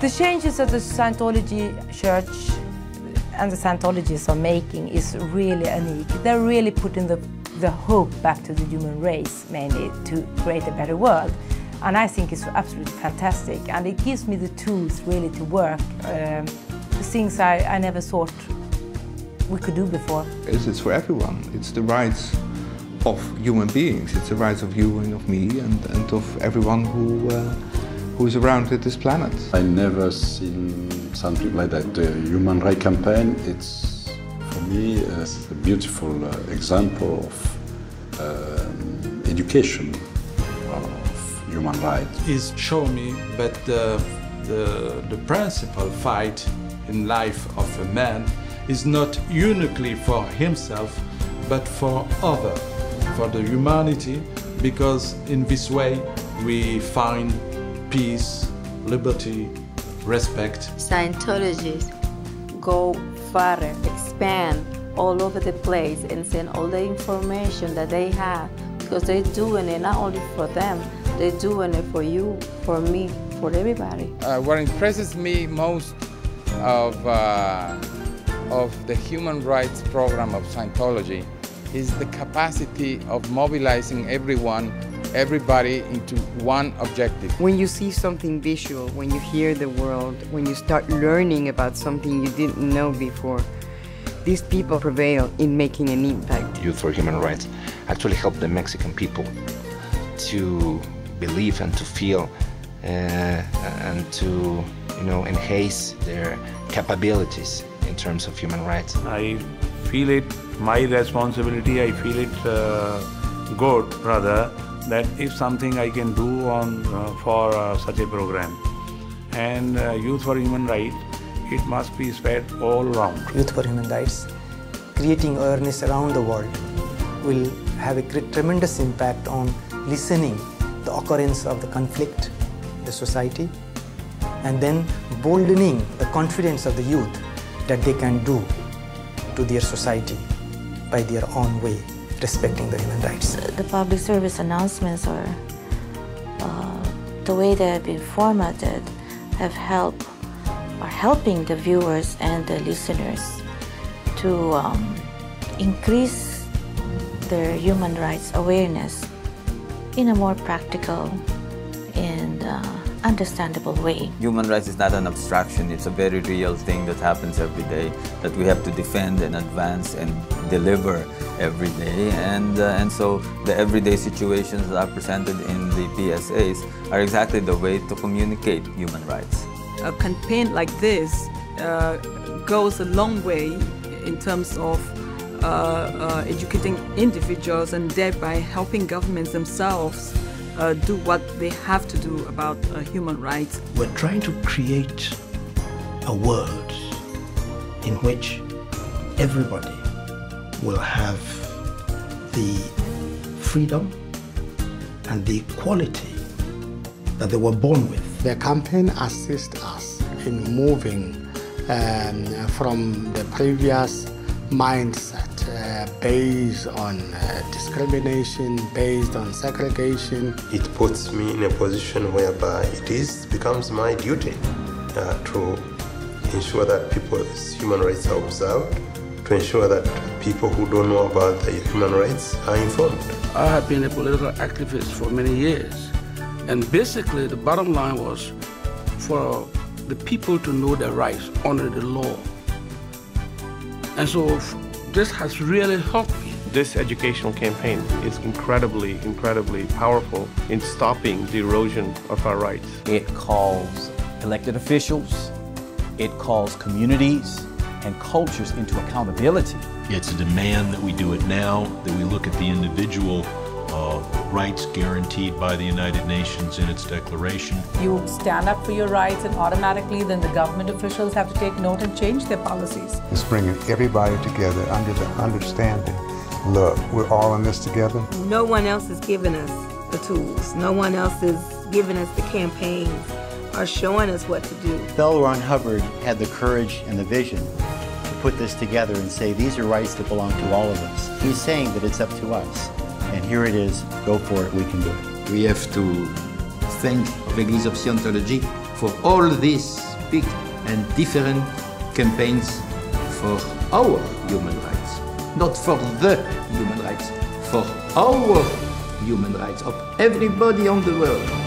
The changes that the Scientology Church and the Scientologists are making is really unique. They're really putting the hope back to the human race, mainly, to create a better world. And I think it's absolutely fantastic. And it gives me the tools really to work, the things I never thought we could do before. It's for everyone. It's the rights of human beings. It's the rights of you and of me and of everyone who is around with this planet. I never seen something like that. The Human Rights Campaign, it's, for me, a beautiful example of education of human rights. It's shown me that the principal fight in life of a man is not uniquely for himself, but for others, for the humanity, because in this way we find peace, liberty, respect. Scientologists go farther, expand all over the place and send all the information that they have, because they're doing it not only for them, they're doing it for you, for me, for everybody. What impresses me most of the human rights program of Scientology is the capacity of mobilizing everybody into one objective. When you see something visual, when you hear the world, when you start learning about something you didn't know before, these people prevail in making an impact. Youth for Human Rights actually helped the Mexican people to believe and to feel and to, enhance their capabilities in terms of human rights. I feel it my responsibility, I feel it good, rather, that if something I can do for such a program. And Youth for Human Rights, it must be spread all around. Youth for Human Rights, creating awareness around the world, will have a tremendous impact on lessening the occurrence of the conflict in the society, and then boldening the confidence of the youth that they can do to their society by their own way, respecting the human rights. The public service announcements or the way they have been formatted are helping the viewers and the listeners to increase their human rights awareness in a more practical and understandable way. Human rights is not an abstraction, it's a very real thing that happens every day that we have to defend and advance and deliver every day. And so the everyday situations that are presented in the PSAs are exactly the way to communicate human rights. A campaign like this goes a long way in terms of educating individuals and thereby helping governments themselves do what they have to do about human rights. We're trying to create a world in which everybody will have the freedom and the equality that they were born with. The campaign assists us in moving from the previous mindset based on discrimination, based on segregation. It puts me in a position whereby becomes my duty to ensure that people's human rights are observed, to ensure that people who don't know about the human rights are informed. I have been a political activist for many years, and basically the bottom line was for the people to know their rights under the law. And so this has really helped me. This educational campaign is incredibly, incredibly powerful in stopping the erosion of our rights. It calls elected officials, it calls communities and cultures into accountability. It's a demand that we do it now, that we look at the individual rights guaranteed by the United Nations in its declaration. You stand up for your rights and automatically then the government officials have to take note and change their policies. It's bringing everybody together under the understanding, look, we're all in this together. No one else is giving us the tools. No one else is giving us the campaigns or showing us what to do. L. Ron Hubbard had the courage and the vision to put this together and say these are rights that belong to all of us. He's saying that it's up to us. And here it is, go for it, we can do it. We have to thank the Église of Scientology for all these big and different campaigns for our human rights. Not for the human rights, for our human rights of everybody on the world.